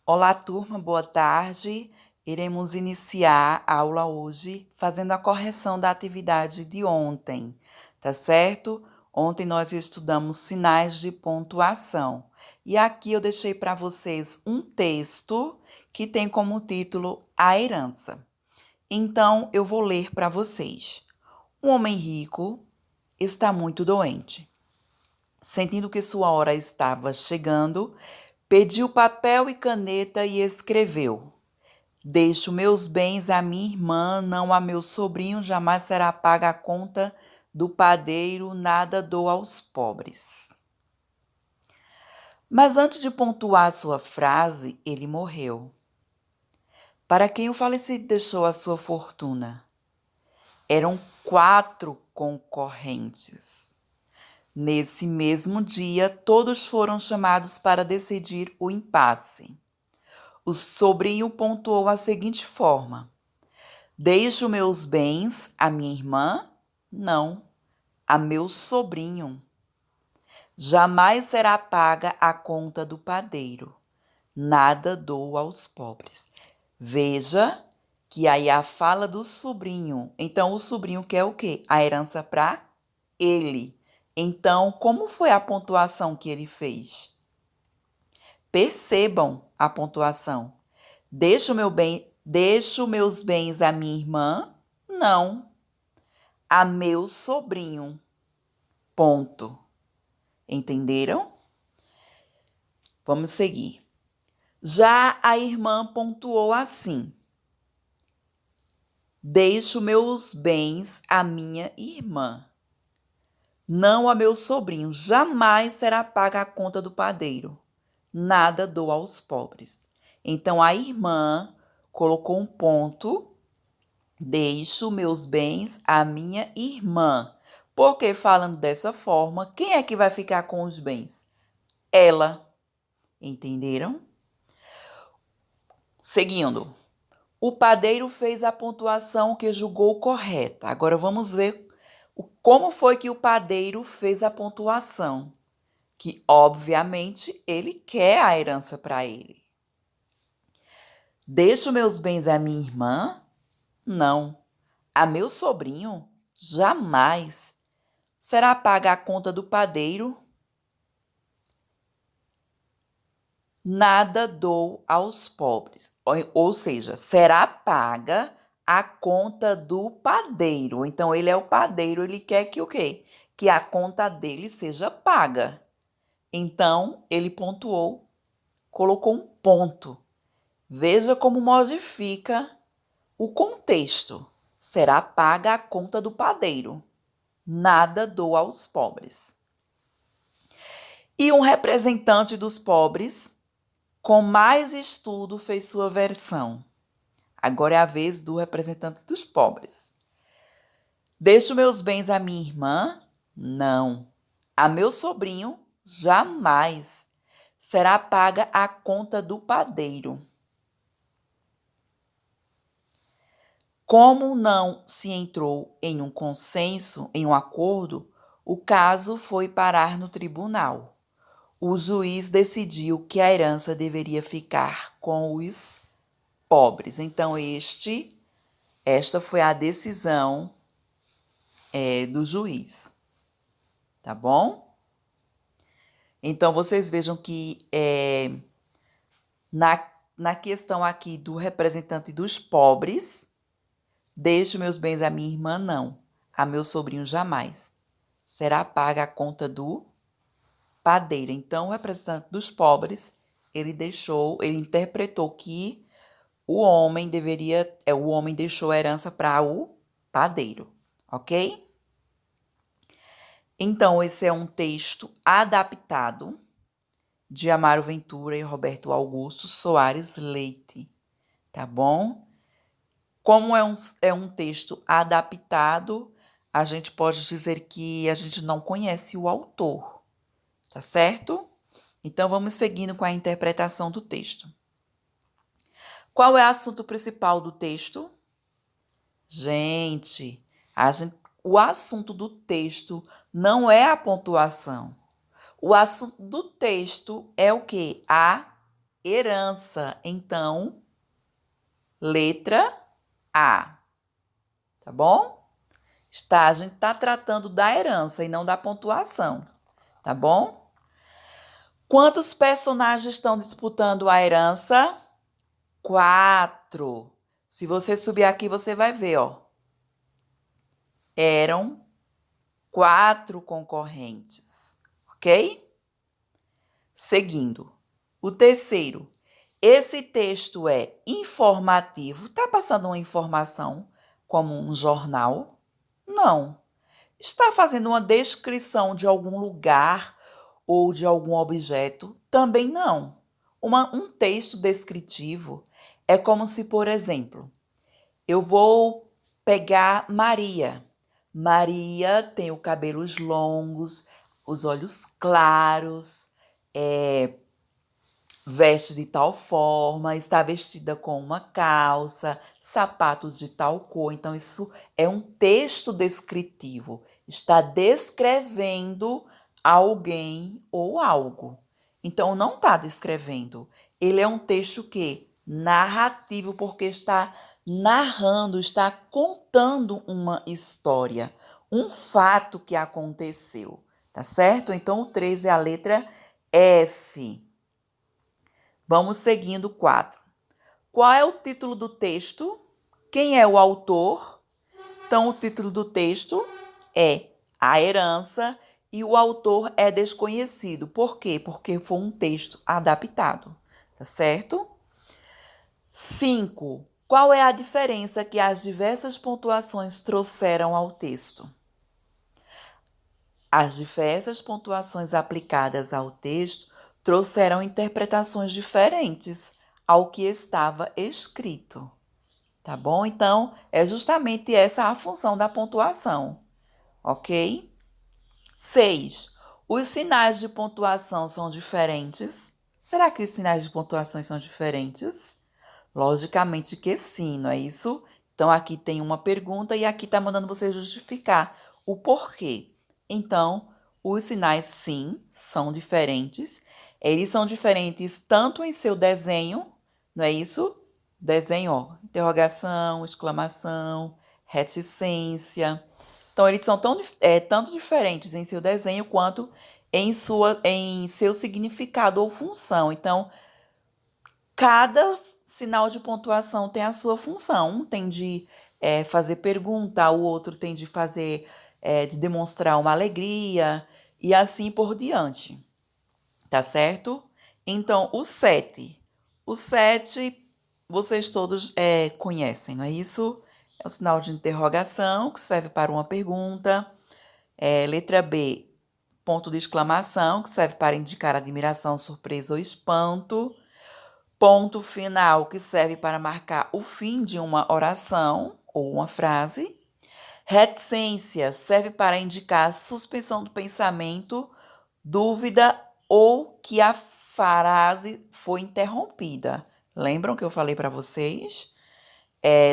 Olá, turma, boa tarde. Iremos iniciar a aula hoje fazendo a correção da atividade de ontem, tá certo? Ontem nós estudamos sinais de pontuação e aqui eu deixei para vocês um texto que tem como título A Herança. Então eu vou ler para vocês. Um homem rico está muito doente. Sentindo que sua hora estava chegando, pediu papel e caneta e escreveu: Deixo meus bens à minha irmã, não a meu sobrinho, jamais será paga a conta do padeiro, nada dou aos pobres. Mas antes de pontuar sua frase, ele morreu. Para quem o falecido deixou a sua fortuna? Eram 4 concorrentes. Nesse mesmo dia, todos foram chamados para decidir o impasse. O sobrinho pontuou a seguinte forma: Deixo meus bens à minha irmã? Não, a meu sobrinho. Jamais será paga a conta do padeiro. Nada dou aos pobres. Veja que aí a fala do sobrinho. Então, o sobrinho quer o quê? A herança para ele. Então, como foi a pontuação que ele fez? Percebam a pontuação. Deixo meus bens à minha irmã? Não, a meu sobrinho. Ponto. Entenderam? Vamos seguir. Já a irmã pontuou assim: Deixo meus bens à minha irmã, não a meu sobrinho. Jamais será paga a conta do padeiro. Nada dou aos pobres. Então a irmã colocou um ponto. Deixo meus bens à minha irmã. Porque falando dessa forma, quem é que vai ficar com os bens? Ela. Entenderam? Seguindo. O padeiro fez a pontuação que julgou correta. Agora vamos ver como foi que o padeiro fez a pontuação. Que, obviamente, ele quer a herança para ele. Deixo meus bens à minha irmã? Não. A meu sobrinho? Jamais. Será paga a conta do padeiro? Nada dou aos pobres. Ou seja, será paga a conta do padeiro. Então, ele é o padeiro, ele quer que o quê? Que a conta dele seja paga. Então, ele pontuou, colocou um ponto. Veja como modifica o contexto. Será paga a conta do padeiro. Nada dou aos pobres. E um representante dos pobres, com mais estudo, fez sua versão. Agora é a vez do representante dos pobres. Deixo meus bens à minha irmã? Não. A meu sobrinho? Jamais. Será paga a conta do padeiro. Como não se entrou em um consenso, em um acordo, o caso foi parar no tribunal. O juiz decidiu que a herança deveria ficar com os pobres. Então, esta foi a decisão do juiz, tá bom? Então, vocês vejam que na questão aqui do representante dos pobres, deixo meus bens à minha irmã, não. A meu sobrinho, jamais. Será paga a conta do padeiro. Então, o representante dos pobres, ele interpretou que o homem deixou a herança para o padeiro, ok? Então, esse é um texto adaptado de Amaro Ventura e Roberto Augusto Soares Leite, tá bom? Como é um texto adaptado, a gente pode dizer que a gente não conhece o autor, tá certo? Então, vamos seguindo com a interpretação do texto. Qual é o assunto principal do texto? Gente, o assunto do texto não é a pontuação. O assunto do texto é o quê? A herança. Então, letra A, tá bom? A gente está tratando da herança e não da pontuação, tá bom? Quantos personagens estão disputando a herança? 4. Se você subir aqui, você vai ver, ó. Eram 4 concorrentes, ok? Seguindo. O terceiro. Esse texto é informativo. Está passando uma informação como um jornal? Não. Está fazendo uma descrição de algum lugar ou de algum objeto? Também não. Um texto descritivo é como se, por exemplo, eu vou pegar Maria. Maria tem os cabelos longos, os olhos claros, veste de tal forma, está vestida com uma calça, sapatos de tal cor. Então, isso é um texto descritivo. Está descrevendo alguém ou algo. Então, não está descrevendo. Ele é um texto que narrativo, porque está narrando, está contando uma história, um fato que aconteceu, tá certo? Então, o 3 é a letra F. Vamos seguindo o quadro. Qual é o título do texto? Quem é o autor? Então, o título do texto é A Herança e o autor é desconhecido. Por quê? Porque foi um texto adaptado, tá certo? 5. Qual é a diferença que as diversas pontuações trouxeram ao texto? As diversas pontuações aplicadas ao texto trouxeram interpretações diferentes ao que estava escrito, tá bom? Então, é justamente essa a função da pontuação, ok? 6. Os sinais de pontuação são diferentes? Será que os sinais de pontuação são diferentes? Logicamente que sim, não é isso? Então, aqui tem uma pergunta e aqui está mandando você justificar o porquê. Então, os sinais, sim, são diferentes. Eles são diferentes tanto em seu desenho, não é isso? Desenho, ó, interrogação, exclamação, reticência. Então, eles são tanto diferentes em seu desenho quanto em seu significado ou função. Então, cada sinal de pontuação tem a sua função. Um tem de fazer pergunta, o outro tem de fazer, de demonstrar uma alegria e assim por diante. Tá certo? Então, o 7. O 7, vocês todos conhecem, não é isso? É o sinal de interrogação, que serve para uma pergunta. Letra B, ponto de exclamação, que serve para indicar admiração, surpresa ou espanto. Ponto final, que serve para marcar o fim de uma oração ou uma frase. Reticência serve para indicar suspensão do pensamento, dúvida ou que a frase foi interrompida. Lembram que eu falei para vocês?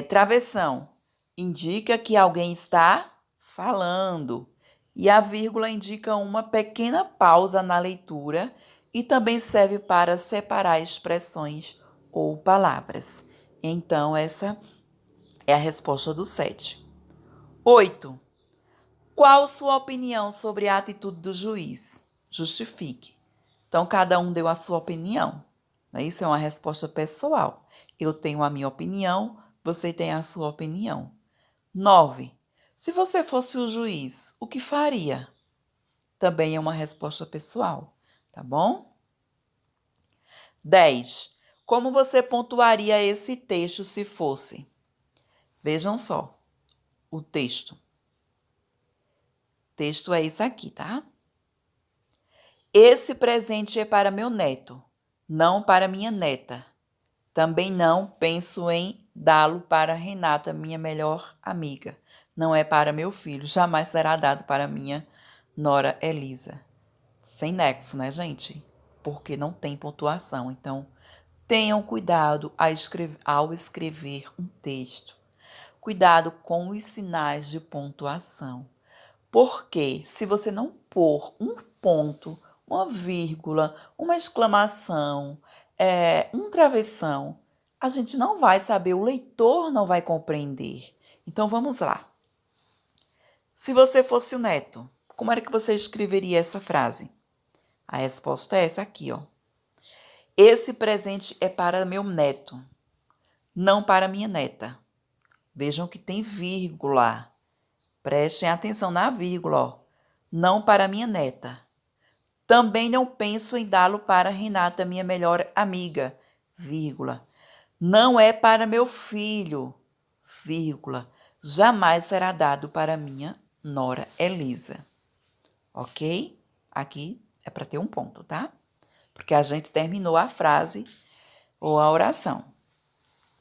Travessão indica que alguém está falando. E a vírgula indica uma pequena pausa na leitura e também serve para separar expressões ou palavras. Então, essa é a resposta do 7. 8. Qual sua opinião sobre a atitude do juiz? Justifique. Então, cada um deu a sua opinião. Isso é uma resposta pessoal. Eu tenho a minha opinião, você tem a sua opinião. 9. Se você fosse o juiz, o que faria? Também é uma resposta pessoal, tá bom? 10. Como você pontuaria esse texto se fosse? Vejam só o texto. O texto é isso aqui, tá? Esse presente é para meu neto, não para minha neta. Também não penso em dá-lo para Renata, minha melhor amiga. Não é para meu filho, jamais será dado para minha nora Elisa. Sem nexo, né, gente? Porque não tem pontuação. Então, tenham cuidado ao escrever um texto. Cuidado com os sinais de pontuação. Porque se você não pôr um ponto, uma vírgula, uma exclamação, um travessão, a gente não vai saber, o leitor não vai compreender. Então, vamos lá. Se você fosse o neto, como era que você escreveria essa frase? A resposta é essa aqui, ó. Esse presente é para meu neto, não para minha neta. Vejam que tem vírgula. Prestem atenção na vírgula, ó. Não para minha neta. Também não penso em dá-lo para Renata, minha melhor amiga, vírgula. Não é para meu filho, vírgula. Jamais será dado para minha nora Elisa. Ok? Aqui é para ter um ponto, tá? Porque a gente terminou a frase ou a oração.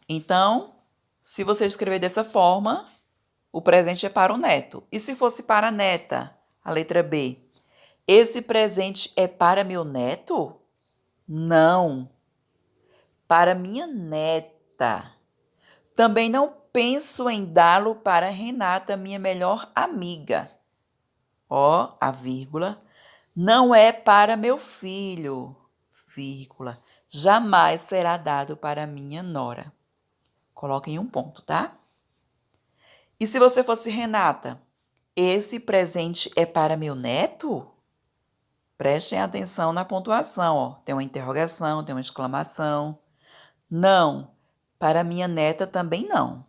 Então, se você escrever dessa forma, o presente é para o neto. E se fosse para a neta, a letra B? Esse presente é para meu neto? Não. Para minha neta. Também não penso em dá-lo para Renata, minha melhor amiga. Ó, a vírgula. Não é para meu filho, vírgula. Jamais será dado para minha nora. Coloquem um ponto, tá? E se você fosse Renata, esse presente é para meu neto? Prestem atenção na pontuação, ó. Tem uma interrogação, tem uma exclamação. Não, para minha neta também não.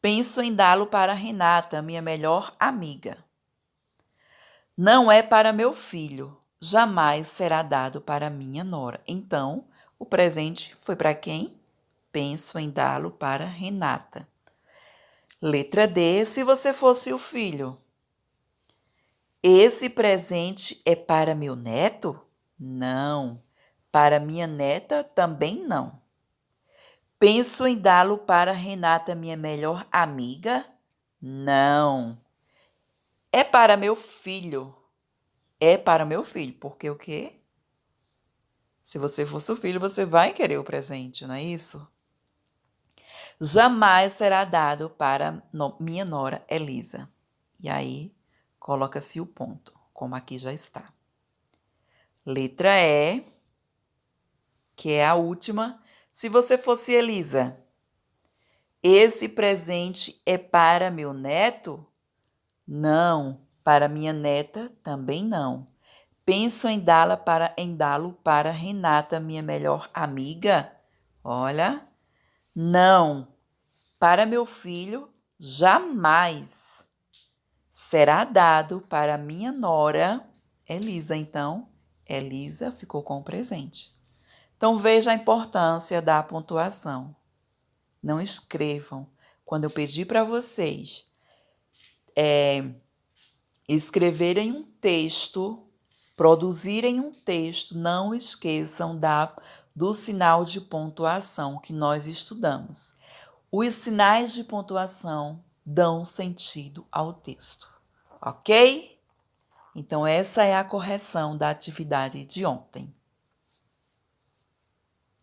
Penso em dá-lo para Renata, minha melhor amiga. Não é para meu filho, jamais será dado para minha nora. Então, o presente foi para quem? Penso em dá-lo para Renata. Letra D, se você fosse o filho. Esse presente é para meu neto? Não. Para minha neta também não. Penso em dá-lo para Renata, minha melhor amiga? Não. É para meu filho. É para meu filho, porque o quê? Se você fosse o filho, você vai querer o presente, não é isso? Jamais será dado para minha nora Elisa. E aí, coloca-se o ponto, como aqui já está. Letra E, que é a última. Se você fosse Elisa, esse presente é para meu neto? Não. Para minha neta, também não. Penso em dá-lo para Renata, minha melhor amiga? Olha, não. Para meu filho, jamais. Será dado para minha nora, Elisa. Então, Elisa ficou com o presente. Então, veja a importância da pontuação. Não escrevam. Quando eu pedir para vocês escreverem um texto, produzirem um texto, não esqueçam do sinal de pontuação que nós estudamos. Os sinais de pontuação dão sentido ao texto, ok? Então, essa é a correção da atividade de ontem.